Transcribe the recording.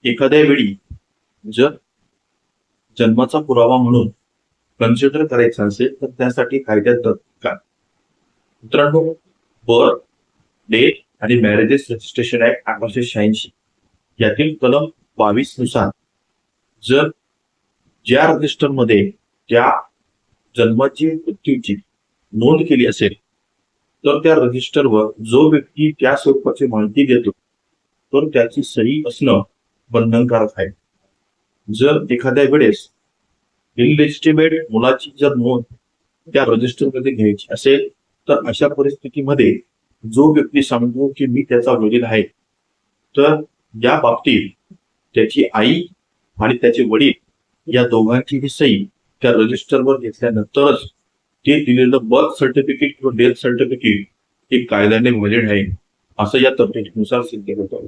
एखाद्या वेळी जर जन्माचा पुरावा म्हणून कन्सिडर करायचा असेल तर त्यासाठी कायद्यात तरतूद काय? मित्रांनो, बर्थ, डेथ आणि मॅरेजेस रजिस्ट्रेशन ऍक्ट 1886 यातील कलम 22 नुसार जर ज्या रजिस्टरमध्ये त्या जन्माची मृत्यूची नोंद केली असेल तर त्या रजिस्टरवर जो व्यक्ती त्या स्वरूपाची माहिती देतो तर त्याची सही असणं बंधनकारक आहे. जर एखाद्या वेळेस इनलेजिटिमेट मुलाची जर नोंद त्या रजिस्टरमध्ये घ्यायची असेल तर अशा परिस्थितीमध्ये जो व्यक्ती सांगतो की मी त्याचा वडील आहे तर या बाबतीत त्याची आई आणि त्याचे वडील या दोघांचीही सही त्या रजिस्टरवर घेतल्यानंतरच ते दिलेलं बर्थ सर्टिफिकेट किंवा डेथ सर्टिफिकेट हे कायद्याने व्हॅलिड आहे असं या तरतुदीनुसार सिद्ध होतं.